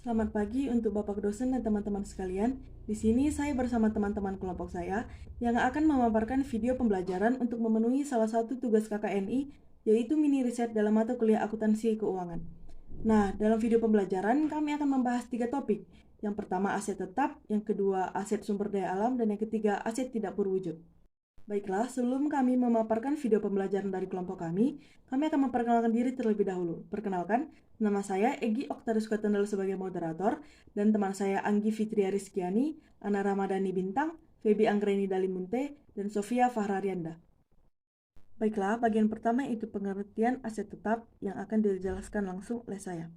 Selamat pagi untuk Bapak dosen dan teman-teman sekalian. Di sini saya bersama teman-teman kelompok saya yang akan memaparkan video pembelajaran untuk memenuhi salah satu tugas KKNI, yaitu mini riset dalam mata kuliah akuntansi keuangan. Nah, dalam video pembelajaran kami akan membahas 3 topik. Yang pertama aset tetap, yang kedua aset sumber daya alam, dan yang ketiga aset tidak berwujud. Baiklah, sebelum kami memaparkan video pembelajaran dari kelompok kami akan memperkenalkan diri terlebih dahulu. Perkenalkan, nama saya Egi Oktarius Kotendal sebagai moderator, dan teman saya Anggi Fitria Rizkiani, Ana Ramadhani Bintang, Febi Anggreni Dalimunte, dan Sofia Fahrarianda. Baiklah, bagian pertama itu pengertian aset tetap yang akan dijelaskan langsung oleh saya.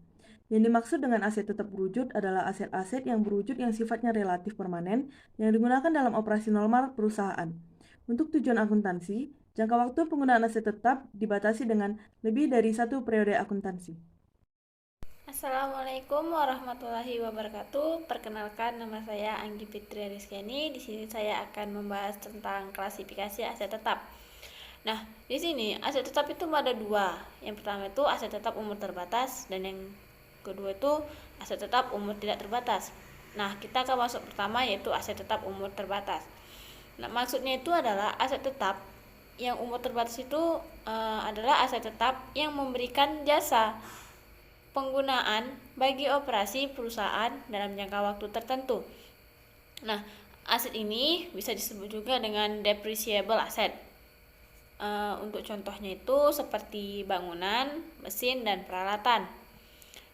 Yang dimaksud dengan aset tetap berwujud adalah aset-aset yang berwujud yang sifatnya relatif permanen yang digunakan dalam operasi normal perusahaan. Untuk tujuan akuntansi, jangka waktu penggunaan aset tetap dibatasi dengan lebih dari 1 periode akuntansi. Assalamualaikum warahmatullahi wabarakatuh. Perkenalkan, nama saya Anggi Fitria Rizkiani. Di sini saya akan membahas tentang klasifikasi aset tetap. Nah, di sini aset tetap itu ada dua. Yang pertama itu aset tetap umur terbatas, dan yang kedua itu aset tetap umur tidak terbatas. Nah, kita akan masuk pertama, yaitu aset tetap umur terbatas. Nah, maksudnya itu adalah aset tetap yang umur terbatas itu adalah aset tetap yang memberikan jasa penggunaan bagi operasi perusahaan dalam jangka waktu tertentu. Nah, aset ini bisa disebut juga dengan depreciable asset. Untuk contohnya itu seperti bangunan, mesin, dan peralatan.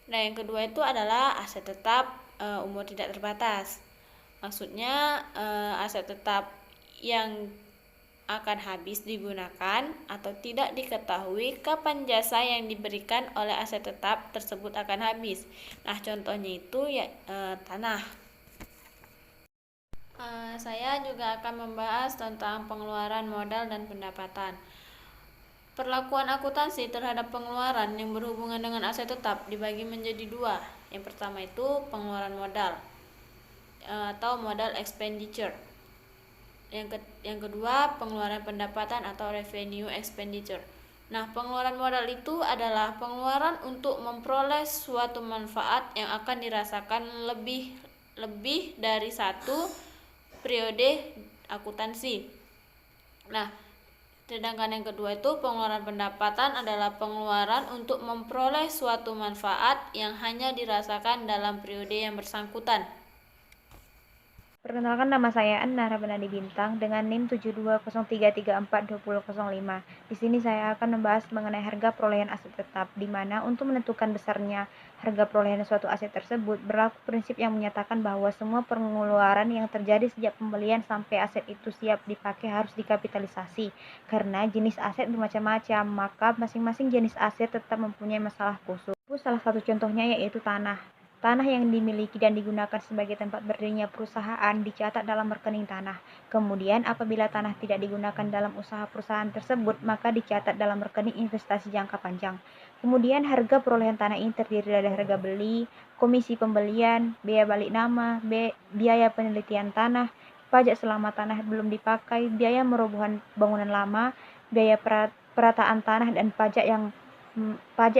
Nah, yang kedua itu adalah aset tetap umur tidak terbatas. Maksudnya aset tetap yang akan habis digunakan atau tidak diketahui kapan jasa yang diberikan oleh aset tetap tersebut akan habis. Nah, contohnya itu ya tanah. Saya juga akan membahas tentang pengeluaran modal dan pendapatan. Perlakuan akuntansi terhadap pengeluaran yang berhubungan dengan aset tetap dibagi menjadi dua. Yang pertama itu pengeluaran modal atau modal expenditure. Yang kedua, pengeluaran pendapatan atau revenue expenditure. Nah, pengeluaran modal itu adalah pengeluaran untuk memperoleh suatu manfaat yang akan dirasakan lebih dari satu periode akuntansi. Nah, sedangkan yang kedua itu pengeluaran pendapatan adalah pengeluaran untuk memperoleh suatu manfaat yang hanya dirasakan dalam periode yang bersangkutan. Perkenalkan, nama saya Ana Ramadhani Bintang dengan NIM 7203342005. Di sini saya akan membahas mengenai harga perolehan aset tetap, di mana untuk menentukan besarnya harga perolehan suatu aset tersebut berlaku prinsip yang menyatakan bahwa semua pengeluaran yang terjadi sejak pembelian sampai aset itu siap dipakai harus dikapitalisasi. Karena jenis aset bermacam-macam, maka masing-masing jenis aset tetap mempunyai masalah khusus. Salah satu contohnya yaitu tanah. Tanah yang dimiliki dan digunakan sebagai tempat berdirinya perusahaan dicatat dalam rekening tanah. Kemudian apabila tanah tidak digunakan dalam usaha perusahaan tersebut, maka dicatat dalam rekening investasi jangka panjang. Kemudian harga perolehan tanah ini terdiri dari harga beli, komisi pembelian, biaya balik nama, biaya penelitian tanah, pajak selama tanah belum dipakai, biaya merobohan bangunan lama, biaya perataan tanah, dan pajak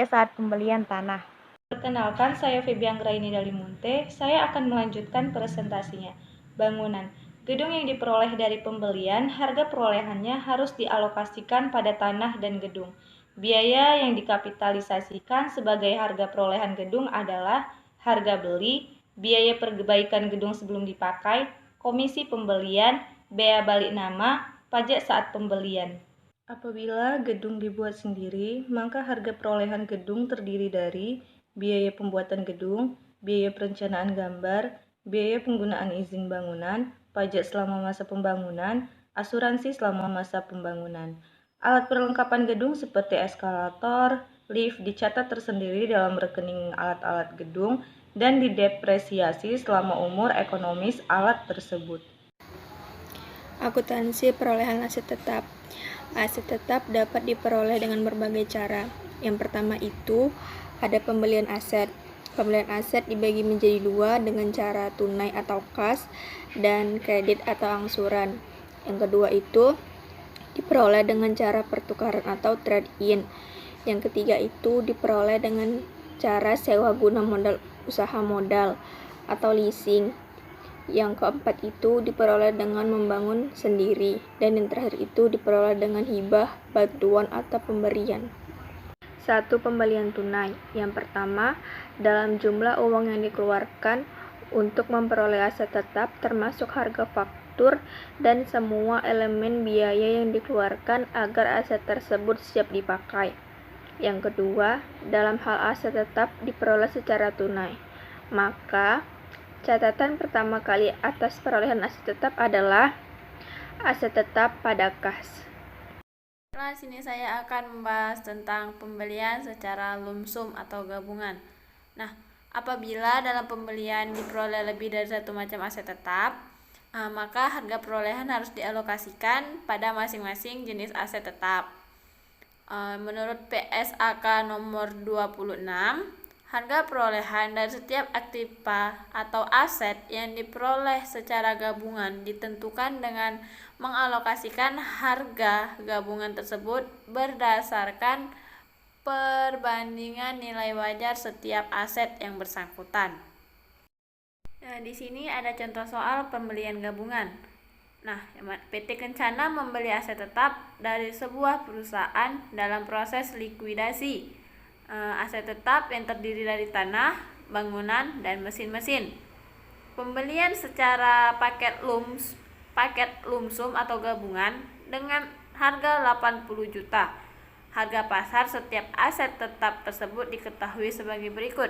saat pembelian tanah. Perkenalkan, saya Febi Anggreni Dalimunte. Saya akan melanjutkan presentasinya. Bangunan. Gedung yang diperoleh dari pembelian, harga perolehannya harus dialokasikan pada tanah dan gedung. Biaya yang dikapitalisasikan sebagai harga perolehan gedung adalah harga beli, biaya perbaikan gedung sebelum dipakai, komisi pembelian, bea balik nama, pajak saat pembelian. Apabila gedung dibuat sendiri, maka harga perolehan gedung terdiri dari biaya pembuatan gedung, biaya perencanaan gambar, biaya penggunaan izin bangunan, pajak selama masa pembangunan, asuransi selama masa pembangunan. Alat perlengkapan gedung seperti eskalator, lift dicatat tersendiri dalam rekening alat-alat gedung dan didepresiasi selama umur ekonomis alat tersebut. Akuntansi perolehan aset tetap. Aset tetap dapat diperoleh dengan berbagai cara. Yang pertama itu ada pembelian aset. Pembelian aset dibagi menjadi dua dengan cara tunai atau kas dan kredit atau angsuran. Yang kedua itu diperoleh dengan cara pertukaran atau trade-in. Yang ketiga itu diperoleh dengan cara sewa guna modal usaha modal atau leasing. Yang keempat itu diperoleh dengan membangun sendiri, dan yang terakhir itu diperoleh dengan hibah, bantuan, atau pemberian. 1. Pembelian tunai. Yang pertama, dalam jumlah uang yang dikeluarkan untuk memperoleh aset tetap termasuk harga faktur dan semua elemen biaya yang dikeluarkan agar aset tersebut siap dipakai. Yang kedua, dalam hal aset tetap diperoleh secara tunai. Maka catatan pertama kali atas perolehan aset tetap adalah aset tetap pada kas. Setelah sini saya akan membahas tentang pembelian secara lump sum atau gabungan. Nah, apabila dalam pembelian diperoleh lebih dari satu macam aset tetap, maka harga perolehan harus dialokasikan pada masing-masing jenis aset tetap. Menurut PSAK nomor 26, harga perolehan dari setiap aktiva atau aset yang diperoleh secara gabungan ditentukan dengan mengalokasikan harga gabungan tersebut berdasarkan perbandingan nilai wajar setiap aset yang bersangkutan. Nah, di sini ada contoh soal pembelian gabungan. Nah, PT Kencana membeli aset tetap dari sebuah perusahaan dalam proses likuidasi. Aset tetap yang terdiri dari tanah, bangunan, dan mesin-mesin. Pembelian secara paket lump sum atau gabungan dengan harga 80 juta. Harga pasar setiap aset tetap tersebut diketahui sebagai berikut.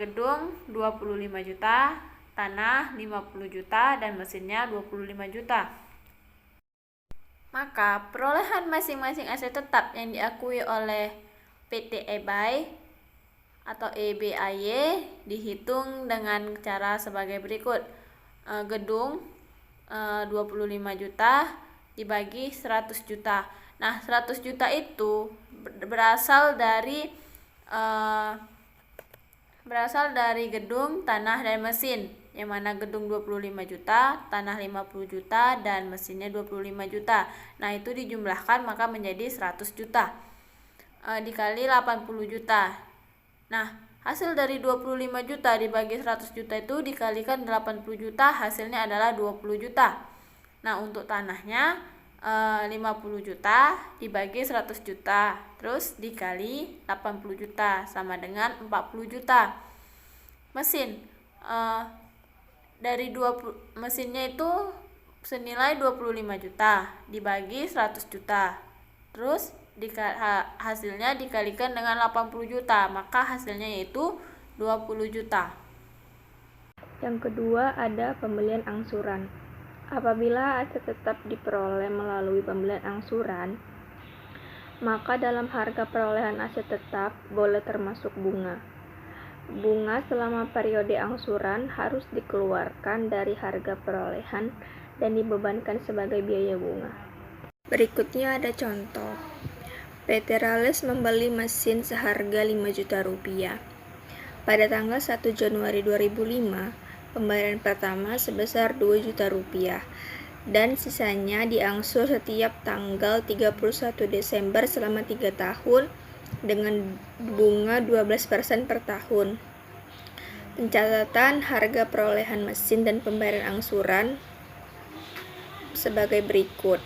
Gedung 25 juta, tanah 50 juta, dan mesinnya 25 juta. Maka perolehan masing-masing aset tetap yang diakui oleh PT EBAY atau EBAY dihitung dengan cara sebagai berikut. Gedung 25 juta dibagi 100 juta. Nah, 100 juta itu berasal dari gedung, tanah, dan mesin. Yang mana gedung 25 juta, tanah 50 juta, dan mesinnya 25 juta. Nah, itu dijumlahkan maka menjadi 100 juta. Dikali 80 juta. Nah, hasil dari 25 juta dibagi 100 juta itu dikalikan 80 juta, hasilnya adalah 20 juta. Nah, untuk tanahnya 50 juta dibagi 100 juta, terus dikali 80 juta sama dengan 40 juta. Mesin dari mesinnya itu senilai 25 juta dibagi 100 juta. Terus hasilnya dikalikan dengan 80 juta, maka hasilnya yaitu 20 juta. Yang kedua ada pembelian angsuran. Apabila aset tetap diperoleh melalui pembelian angsuran, maka dalam harga perolehan aset tetap boleh termasuk bunga. Bunga selama periode angsuran harus dikeluarkan dari harga perolehan dan dibebankan sebagai biaya bunga. Berikutnya ada contoh. PT Rales membeli mesin seharga 5 juta rupiah. Pada tanggal 1 Januari 2005, pembayaran pertama sebesar 2 juta rupiah dan sisanya diangsur setiap tanggal 31 Desember selama 3 tahun dengan bunga 12% per tahun. Pencatatan harga perolehan mesin dan pembayaran angsuran sebagai berikut.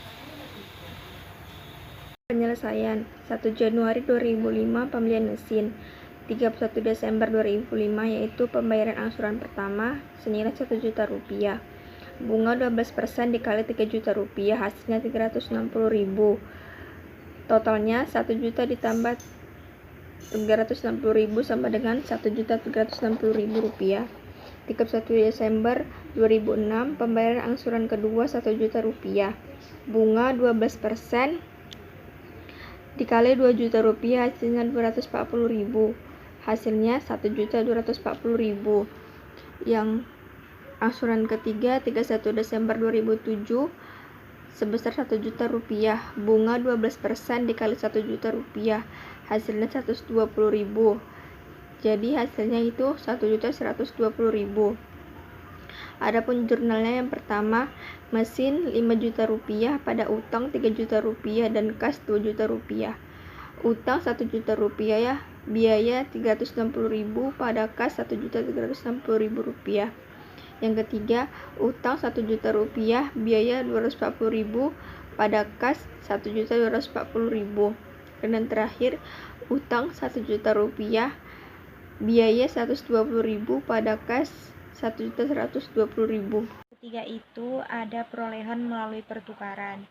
Penyelesaian 1 Januari 2005 pembelian mesin, 31 Desember 2005 yaitu pembayaran angsuran pertama senilai 1 juta rupiah. Bunga 12% dikali 3 juta rupiah hasilnya 360.000. Totalnya 1 juta ditambah 360.000 sama dengan 1.360.000 rupiah. 31 Desember 2006 pembayaran angsuran kedua 1 juta rupiah. Bunga 12% dikali 2 juta rupiah hasilnya 240.000. Hasilnya 1.240.000. Yang angsuran ketiga 31 Desember 2007 sebesar 1 juta rupiah. Bunga 12% dikali 1 juta rupiah hasilnya 120.000. Jadi hasilnya itu 1.120.000. Adapun jurnalnya yang pertama, mesin 5 juta rupiah pada utang 3 juta rupiah dan kas 2 juta rupiah. Utang 1 juta rupiah ya, biaya Rp360.000 pada kas Rp1.360.000. Yang ketiga, utang Rp1.000.000, biaya Rp240.000 pada kas Rp1.240.000. Dan yang terakhir, utang Rp1.000.000, biaya Rp120.000 pada kas Rp1.120.000. Ketiga itu ada perolehan melalui pertukaran.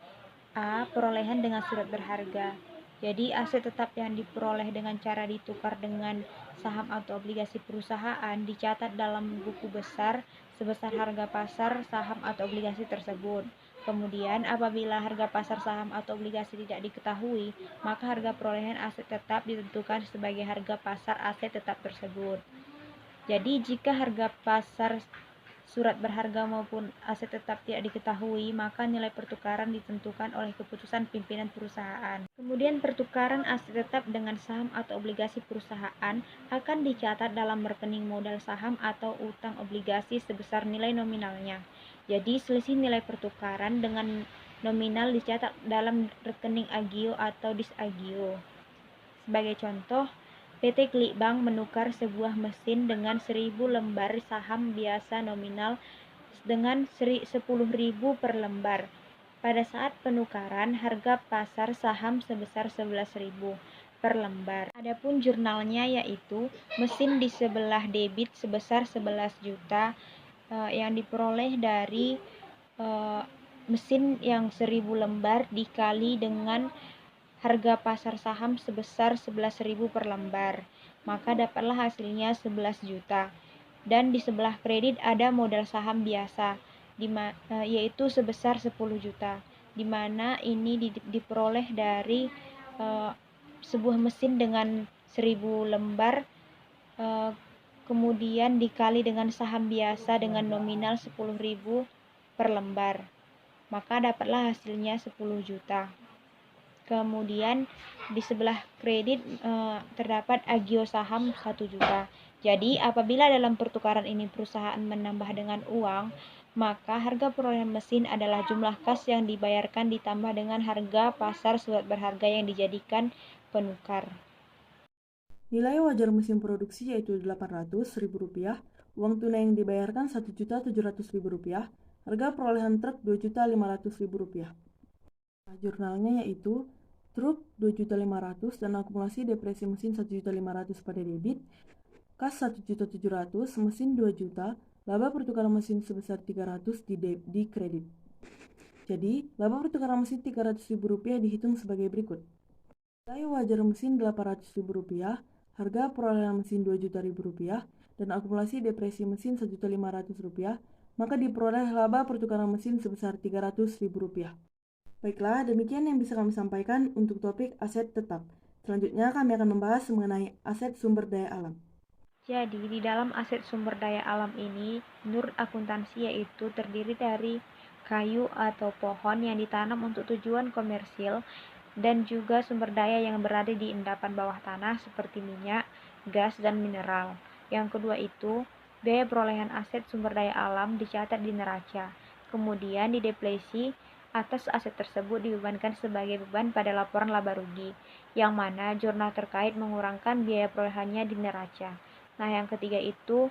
A. Perolehan dengan surat berharga. Jadi aset tetap yang diperoleh dengan cara ditukar dengan saham atau obligasi perusahaan dicatat dalam buku besar sebesar harga pasar saham atau obligasi tersebut. Kemudian apabila harga pasar saham atau obligasi tidak diketahui, maka harga perolehan aset tetap ditentukan sebagai harga pasar aset tetap tersebut. Jadi jika harga pasar surat berharga maupun aset tetap tidak diketahui, maka nilai pertukaran ditentukan oleh keputusan pimpinan perusahaan. Kemudian pertukaran aset tetap dengan saham atau obligasi perusahaan akan dicatat dalam rekening modal saham atau utang obligasi sebesar nilai nominalnya. Jadi selisih nilai pertukaran dengan nominal dicatat dalam rekening agio atau disagio. Sebagai contoh, PT Klikbank menukar sebuah mesin dengan 1000 lembar saham biasa nominal dengan 10.000 per lembar. Pada saat penukaran, harga pasar saham sebesar 11.000 per lembar. Adapun jurnalnya yaitu mesin di sebelah debit sebesar 11 juta yang diperoleh dari mesin yang 1000 lembar dikali dengan harga pasar saham sebesar 11.000 per lembar, maka dapatlah hasilnya 11 juta. Dan di sebelah kredit ada modal saham biasa, yaitu sebesar 10 juta, di mana ini diperoleh dari sebuah mesin dengan 1000 lembar, kemudian dikali dengan saham biasa dengan nominal 10.000 per lembar, maka dapatlah hasilnya 10 juta. Kemudian di sebelah kredit terdapat agio saham 1 juta. Jadi apabila dalam pertukaran ini perusahaan menambah dengan uang, maka harga perolehan mesin adalah jumlah kas yang dibayarkan ditambah dengan harga pasar surat berharga yang dijadikan penukar. Nilai wajar mesin produksi yaitu Rp800.000, uang tunai yang dibayarkan Rp1.700.000, harga perolehan truk Rp2.500.000. Jurnalnya yaitu truk 2.500.000 dan akumulasi depresi mesin 1.500.000 pada debit, kas 1.700.000, mesin 2 juta, laba pertukaran mesin sebesar 300 di kredit. Jadi, laba pertukaran mesin Rp300.000 dihitung sebagai berikut. Nilai wajar mesin Rp800.000, harga perolehan mesin Rp2.000.000, dan akumulasi depresi mesin Rp1.500.000, maka diperoleh laba pertukaran mesin sebesar Rp300.000. Baiklah, demikian yang bisa kami sampaikan untuk topik aset tetap. Selanjutnya kami akan membahas mengenai aset sumber daya alam. Jadi, di dalam aset sumber daya alam ini, menurut akuntansi yaitu terdiri dari kayu atau pohon yang ditanam untuk tujuan komersil dan juga sumber daya yang berada di endapan bawah tanah seperti minyak, gas, dan mineral. Yang kedua itu, biaya perolehan aset sumber daya alam dicatat di neraca. Kemudian didepresi atas aset tersebut dibebankan sebagai beban pada laporan laba rugi, yang mana jurnal terkait mengurangkan biaya perolehannya di neraca. Nah, yang ketiga itu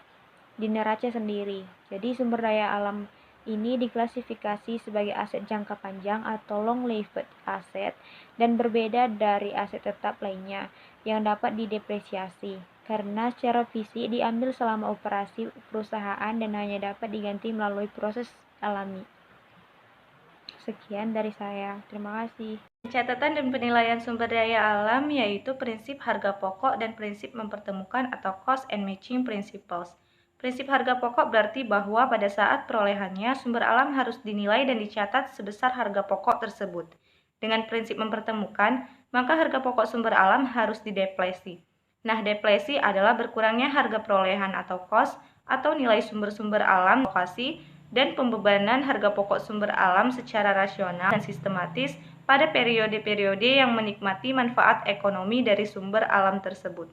di neraca sendiri. Jadi sumber daya alam ini diklasifikasi sebagai aset jangka panjang atau long-lived asset dan berbeda dari aset tetap lainnya yang dapat didepresiasi karena secara fisik diambil selama operasi perusahaan dan hanya dapat diganti melalui proses alami. Sekian dari saya. Terima kasih. Catatan dan penilaian sumber daya alam yaitu prinsip harga pokok dan prinsip mempertemukan atau cost and matching principles. Prinsip harga pokok berarti bahwa pada saat perolehannya sumber alam harus dinilai dan dicatat sebesar harga pokok tersebut. Dengan prinsip mempertemukan, maka harga pokok sumber alam harus didepresi. Nah, depresi adalah berkurangnya harga perolehan atau cost atau nilai sumber-sumber alam lokasi dan pembebanan harga pokok sumber alam secara rasional dan sistematis pada periode-periode yang menikmati manfaat ekonomi dari sumber alam tersebut.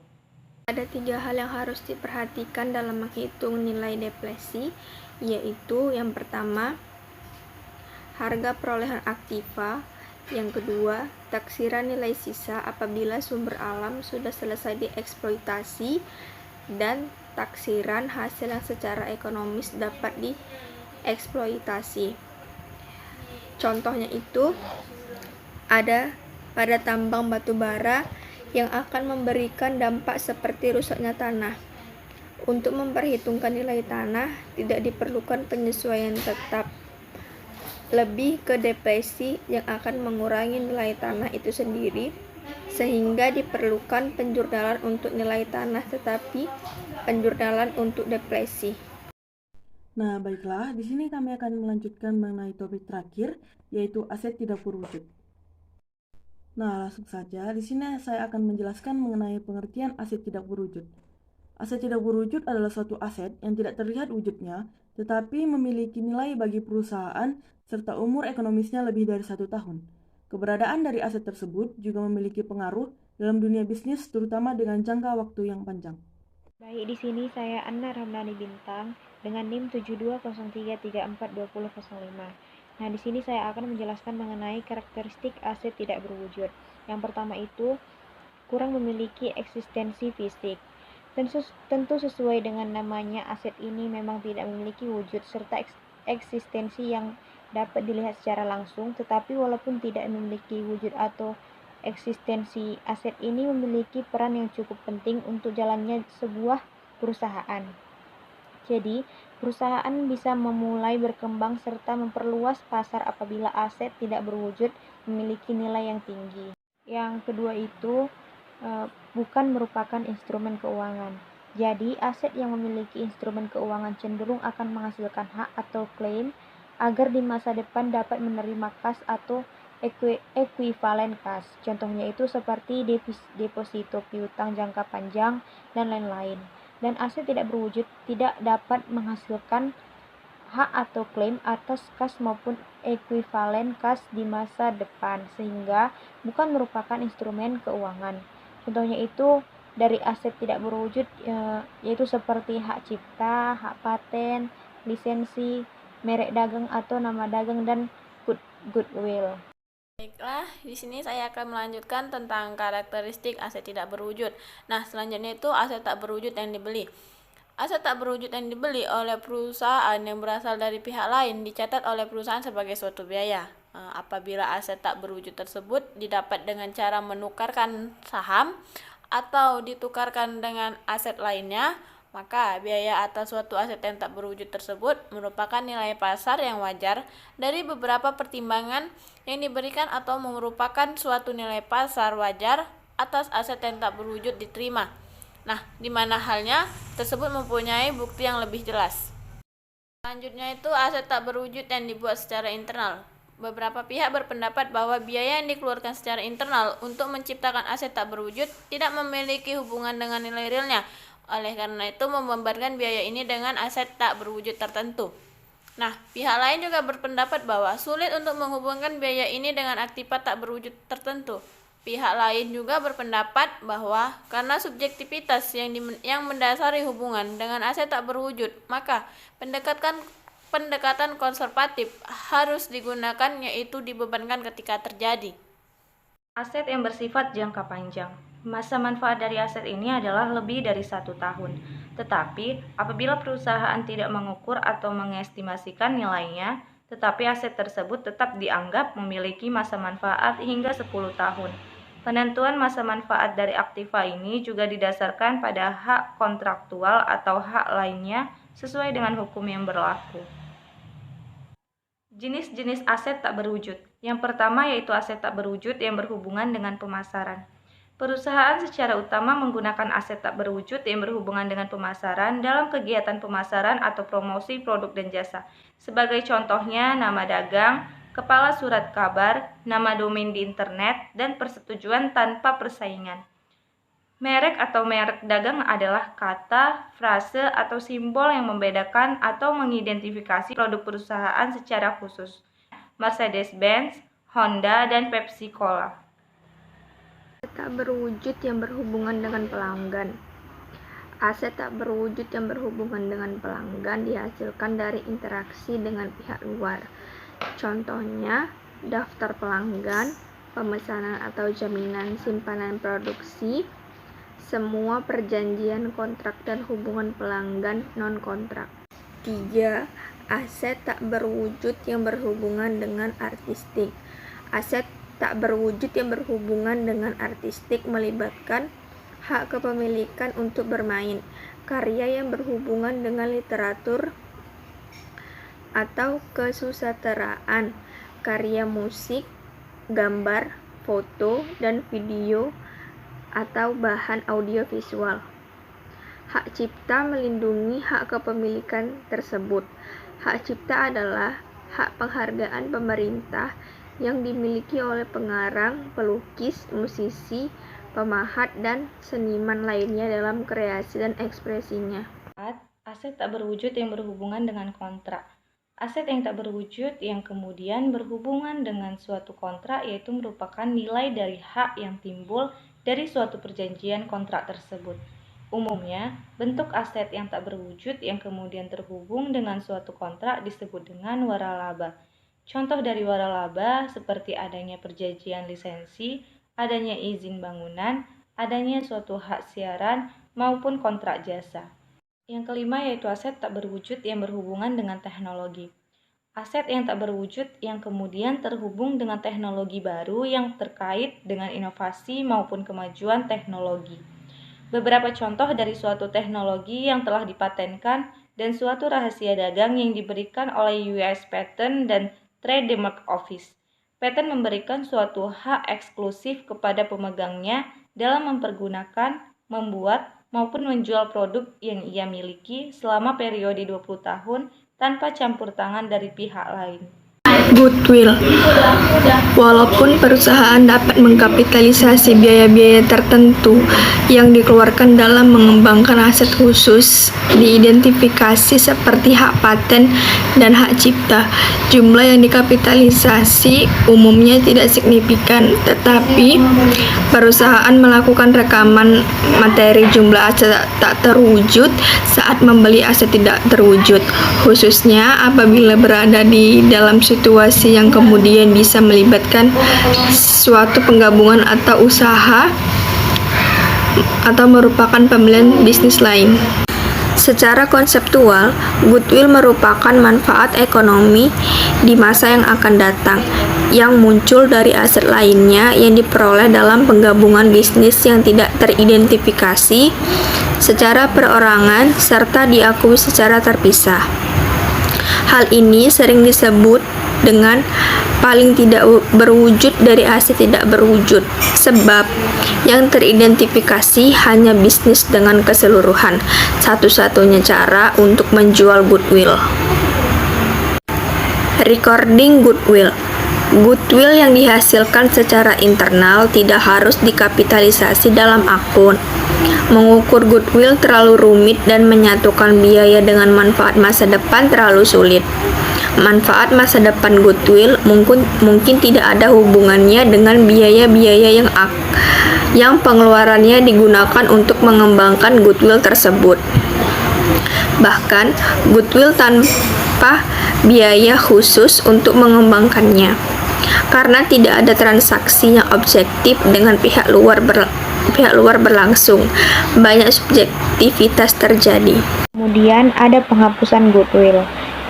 Ada 3 hal yang harus diperhatikan dalam menghitung nilai depresi, yaitu yang pertama, harga perolehan aktiva, Yang kedua, taksiran nilai sisa apabila sumber alam sudah selesai dieksploitasi, dan taksiran hasil yang secara ekonomis dapat dieksploitasi. Contohnya itu ada pada tambang batu bara yang akan memberikan dampak seperti rusaknya tanah. Untuk memperhitungkan nilai tanah tidak diperlukan penyesuaian tetap, lebih ke depresi yang akan mengurangi nilai tanah itu sendiri, sehingga diperlukan penjurnalan untuk nilai tanah tetapi penjurnalan untuk depresi. Nah, baiklah, di sini kami akan melanjutkan mengenai topik terakhir, yaitu aset tidak berwujud. Nah, langsung saja, di sini saya akan menjelaskan mengenai pengertian aset tidak berwujud. Aset tidak berwujud adalah suatu aset yang tidak terlihat wujudnya, tetapi memiliki nilai bagi perusahaan serta umur ekonomisnya lebih dari 1 tahun. Keberadaan dari aset tersebut juga memiliki pengaruh dalam dunia bisnis, terutama dengan jangka waktu yang panjang. Baik, di sini saya Anna Ramdhani Bintang dengan NIM 7203342005. Nah, di sini saya akan menjelaskan mengenai karakteristik aset tidak berwujud. Yang pertama itu kurang memiliki eksistensi fisik. Tentu sesuai dengan namanya, aset ini memang tidak memiliki wujud serta eksistensi yang dapat dilihat secara langsung, tetapi walaupun tidak memiliki wujud atau eksistensi, aset ini memiliki peran yang cukup penting untuk jalannya sebuah perusahaan. Jadi, perusahaan bisa memulai berkembang serta memperluas pasar apabila aset tidak berwujud memiliki nilai yang tinggi. Yang kedua itu bukan merupakan instrumen keuangan. Jadi, aset yang memiliki instrumen keuangan cenderung akan menghasilkan hak atau klaim agar di masa depan dapat menerima kas atau ekuivalen kas. Contohnya itu seperti deposito piutang jangka panjang dan lain-lain. Dan aset tidak berwujud tidak dapat menghasilkan hak atau klaim atas kas maupun ekuivalen kas di masa depan, sehingga bukan merupakan instrumen keuangan. Contohnya itu dari aset tidak berwujud yaitu seperti hak cipta, hak paten, lisensi, merek dagang atau nama dagang, dan goodwill. Baiklah, di sini saya akan melanjutkan tentang karakteristik aset tidak berwujud. Nah, selanjutnya itu aset tak berwujud yang dibeli. Aset tak berwujud yang dibeli oleh perusahaan yang berasal dari pihak lain dicatat oleh perusahaan sebagai suatu biaya. Apabila aset tak berwujud tersebut didapat dengan cara menukarkan saham atau ditukarkan dengan aset lainnya, maka biaya atas suatu aset yang tak berwujud tersebut merupakan nilai pasar yang wajar dari beberapa pertimbangan yang diberikan atau merupakan suatu nilai pasar wajar atas aset yang tak berwujud diterima. Nah, di mana halnya tersebut mempunyai bukti yang lebih jelas. Selanjutnya itu aset tak berwujud yang dibuat secara internal. Beberapa pihak berpendapat bahwa biaya yang dikeluarkan secara internal untuk menciptakan aset tak berwujud tidak memiliki hubungan dengan nilai realnya. Oleh karena itu membebankan biaya ini dengan aset tak berwujud tertentu. Nah, pihak lain juga berpendapat bahwa sulit untuk menghubungkan biaya ini dengan aktiva tak berwujud tertentu. Pihak lain juga berpendapat bahwa karena subjektivitas yang mendasari hubungan dengan aset tak berwujud, maka pendekatan konservatif harus digunakan, yaitu dibebankan ketika terjadi. Aset yang bersifat jangka panjang. Masa manfaat dari aset ini adalah lebih dari 1 tahun. Tetapi, apabila perusahaan tidak mengukur atau mengestimasikan nilainya, tetapi aset tersebut tetap dianggap memiliki masa manfaat hingga 10 tahun. Penentuan masa manfaat dari aktiva ini juga didasarkan pada hak kontraktual atau hak lainnya sesuai dengan hukum yang berlaku. Jenis-jenis aset tak berwujud. Yang pertama yaitu aset tak berwujud yang berhubungan dengan pemasaran. Perusahaan secara utama menggunakan aset tak berwujud yang berhubungan dengan pemasaran dalam kegiatan pemasaran atau promosi produk dan jasa. Sebagai contohnya nama dagang, kepala surat kabar, nama domain di internet, dan persetujuan tanpa persaingan. Merek atau merek dagang adalah kata, frase, atau simbol yang membedakan atau mengidentifikasi produk perusahaan secara khusus. Mercedes-Benz, Honda, dan Pepsi-Cola. Tak berwujud yang berhubungan dengan pelanggan. Aset tak berwujud yang berhubungan dengan pelanggan dihasilkan dari interaksi dengan pihak luar. Contohnya, daftar pelanggan, pemesanan atau jaminan simpanan produksi, semua perjanjian kontrak dan hubungan pelanggan non-kontrak. 3. Aset tak berwujud yang berhubungan dengan artistik. Aset tak berwujud yang berhubungan dengan artistik melibatkan hak kepemilikan untuk bermain, karya yang berhubungan dengan literatur atau kesusasteraan, karya musik, gambar, foto, dan video atau bahan audiovisual. Hak cipta melindungi hak kepemilikan tersebut. Hak cipta adalah hak penghargaan pemerintah yang dimiliki oleh pengarang, pelukis, musisi, pemahat, dan seniman lainnya dalam kreasi dan ekspresinya. Aset tak berwujud yang berhubungan dengan kontrak. Aset yang tak berwujud yang kemudian berhubungan dengan suatu kontrak yaitu merupakan nilai dari hak yang timbul dari suatu perjanjian kontrak tersebut. Umumnya, bentuk aset yang tak berwujud yang kemudian terhubung dengan suatu kontrak disebut dengan waralaba. Contoh dari waralaba seperti adanya perjanjian lisensi, adanya izin bangunan, adanya suatu hak siaran, maupun kontrak jasa. Yang kelima yaitu aset tak berwujud yang berhubungan dengan teknologi. Aset yang tak berwujud yang kemudian terhubung dengan teknologi baru yang terkait dengan inovasi maupun kemajuan teknologi. Beberapa contoh dari suatu teknologi yang telah dipatenkan dan suatu rahasia dagang yang diberikan oleh US Patent dan Trademark Office. Patent memberikan suatu hak eksklusif kepada pemegangnya dalam mempergunakan, membuat, maupun menjual produk yang ia miliki selama periode 20 tahun tanpa campur tangan dari pihak lain. Goodwill. Walaupun perusahaan dapat mengkapitalisasi biaya-biaya tertentu yang dikeluarkan dalam mengembangkan aset khusus diidentifikasi seperti hak paten dan hak cipta, jumlah yang dikapitalisasi umumnya tidak signifikan, tetapi perusahaan melakukan rekaman materi jumlah aset tak terwujud saat membeli aset tidak terwujud, khususnya apabila berada di dalam situasi yang kemudian bisa melibatkan suatu penggabungan atau usaha atau merupakan pembelian bisnis lain. Secara konseptual, goodwill merupakan manfaat ekonomi di masa yang akan datang yang muncul dari aset lainnya yang diperoleh dalam penggabungan bisnis yang tidak teridentifikasi secara perorangan serta diakui secara terpisah. Hal ini sering disebut dengan paling tidak berwujud dari aset tidak berwujud, sebab yang teridentifikasi hanya bisnis dengan keseluruhan, satu-satunya cara untuk menjual goodwill. Recording goodwill. Goodwill yang dihasilkan secara internal tidak harus dikapitalisasi dalam akun. Mengukur goodwill terlalu rumit dan menyatukan biaya dengan manfaat masa depan terlalu sulit. Manfaat masa depan goodwill mungkin tidak ada hubungannya dengan biaya-biaya yang pengeluarannya digunakan untuk mengembangkan goodwill tersebut. Bahkan, goodwill tanpa biaya khusus untuk mengembangkannya. Karena tidak ada transaksi yang objektif dengan pihak luar berlangsung, banyak subjektivitas terjadi. Kemudian ada penghapusan goodwill.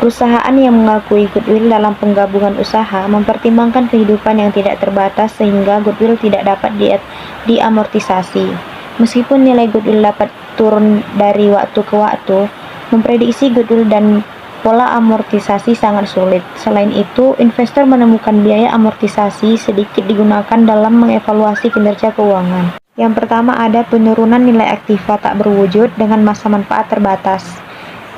Perusahaan yang mengakui goodwill dalam penggabungan usaha mempertimbangkan kehidupan yang tidak terbatas sehingga goodwill tidak dapat diamortisasi. Meskipun nilai goodwill dapat turun dari waktu ke waktu, memprediksi goodwill dan pola amortisasi sangat sulit. Selain itu, investor menemukan biaya amortisasi sedikit digunakan dalam mengevaluasi kinerja keuangan. Yang pertama ada penurunan nilai aktiva tak berwujud dengan masa manfaat terbatas,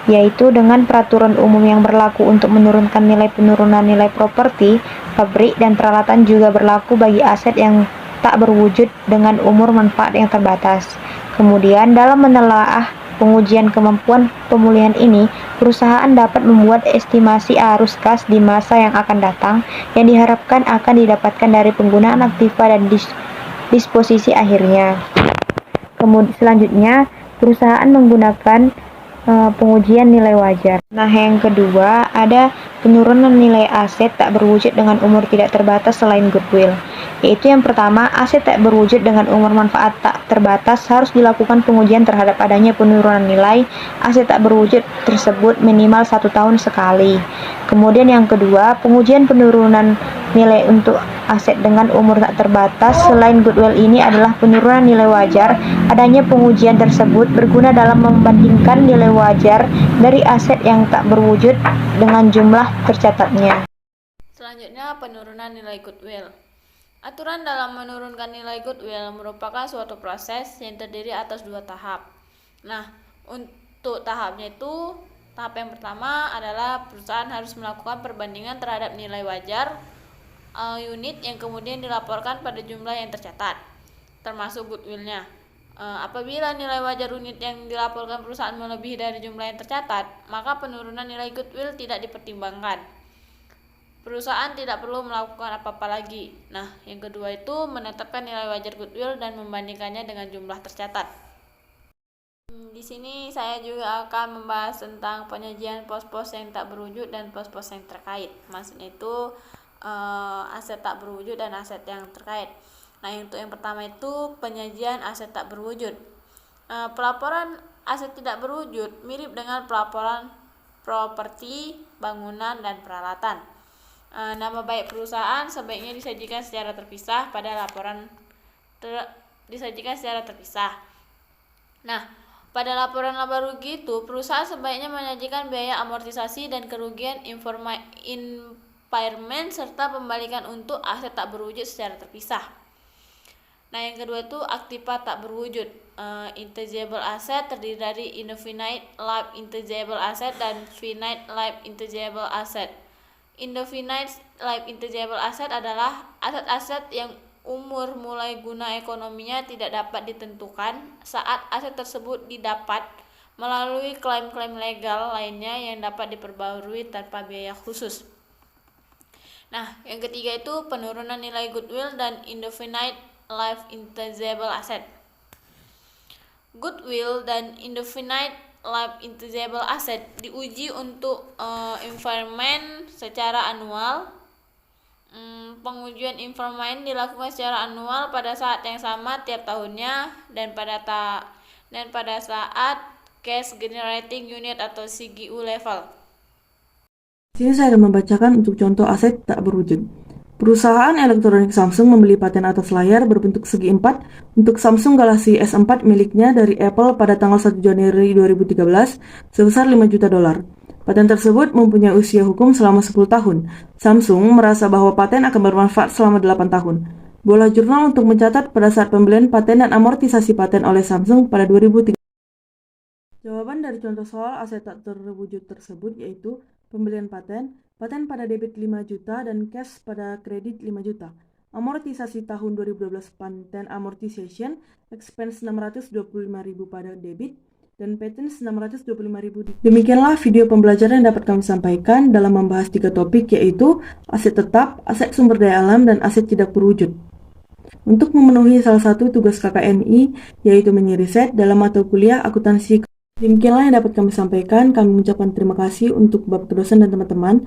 yaitu dengan peraturan umum yang berlaku untuk menurunkan nilai penurunan nilai properti, pabrik, dan peralatan juga berlaku bagi aset yang tak berwujud dengan umur manfaat yang terbatas. Kemudian dalam menelaah pengujian kemampuan pemulihan ini, perusahaan dapat membuat estimasi arus kas di masa yang akan datang yang diharapkan akan didapatkan dari penggunaan aktiva dan disposisi akhirnya. Selanjutnya, perusahaan menggunakan pengujian nilai wajar. Nah, yang kedua ada penurunan nilai aset tak berwujud dengan umur tidak terbatas selain goodwill. Yaitu yang pertama, aset tak berwujud dengan umur manfaat tak terbatas harus dilakukan pengujian terhadap adanya penurunan nilai aset tak berwujud tersebut minimal 1 tahun sekali. Kemudian yang kedua, pengujian penurunan nilai untuk aset dengan umur tak terbatas selain goodwill ini adalah penurunan nilai wajar. Adanya pengujian tersebut berguna dalam membandingkan nilai wajar dari aset yang tak berwujud dengan jumlah tercatatnya. Selanjutnya, penurunan nilai goodwill. Aturan dalam menurunkan nilai goodwill merupakan suatu proses yang terdiri atas 2 tahap. Nah, untuk tahapnya itu, tahap yang pertama adalah perusahaan harus melakukan perbandingan terhadap nilai wajar unit yang kemudian dilaporkan pada jumlah yang tercatat, termasuk goodwillnya. Apabila nilai wajar unit yang dilaporkan perusahaan melebihi dari jumlah yang tercatat, maka penurunan nilai goodwill tidak dipertimbangkan. Perusahaan tidak perlu melakukan apa-apa lagi. Nah, yang kedua itu menetapkan nilai wajar goodwill dan membandingkannya dengan jumlah tercatat. Di sini saya juga akan membahas tentang penyajian pos-pos yang tak berwujud dan pos-pos yang terkait. Maksudnya itu aset tak berwujud dan aset yang terkait. Nah, untuk yang pertama itu penyajian aset tak berwujud. Pelaporan aset tidak berwujud mirip dengan pelaporan properti, bangunan, dan peralatan. Nama baik perusahaan sebaiknya disajikan secara terpisah pada laporan Nah, pada laporan laba rugi itu perusahaan sebaiknya menyajikan biaya amortisasi dan kerugian impairment serta pembalikan untuk aset tak berwujud secara terpisah. Nah, yang kedua itu aktiva tak berwujud. Intangible asset terdiri dari indefinite life intangible asset dan finite life intangible asset. Indefinite life intangible asset adalah aset-aset yang umur mulai guna ekonominya tidak dapat ditentukan saat aset tersebut didapat melalui klaim-klaim legal lainnya yang dapat diperbarui tanpa biaya khusus. Nah, yang ketiga itu penurunan nilai goodwill dan indefinite life intangible asset. Goodwill dan indefinite life intangible asset diuji untuk impairment secara annual. Pengujian impairment dilakukan secara annual pada saat yang sama tiap tahunnya dan pada saat cash generating unit atau CGU level. Di sini saya akan membacakan untuk contoh aset tak berwujud. Perusahaan elektronik Samsung membeli paten atas layar berbentuk segi 4 untuk Samsung Galaxy S4 miliknya dari Apple pada tanggal 1 Januari 2013 sebesar $5 juta. Paten tersebut mempunyai usia hukum selama 10 tahun. Samsung merasa bahwa paten akan bermanfaat selama 8 tahun. Bola jurnal untuk mencatat pada saat pembelian paten dan amortisasi paten oleh Samsung pada 2003. Jawaban dari contoh soal aset tak terwujud tersebut yaitu pembelian paten pada debit 5 juta dan cash pada kredit 5 juta. Amortisasi tahun 2012 paten amortization expense 625.000 pada debit dan patent 625.000. Demikianlah video pembelajaran yang dapat kami sampaikan dalam membahas 3 topik yaitu aset tetap, aset sumber daya alam, dan aset tidak berwujud. Untuk memenuhi salah satu tugas KKNI yaitu menyeriset dalam mata kuliah akuntansi. Demikianlah yang dapat kami sampaikan. Kami mengucapkan terima kasih untuk Bapak dosen dan teman-teman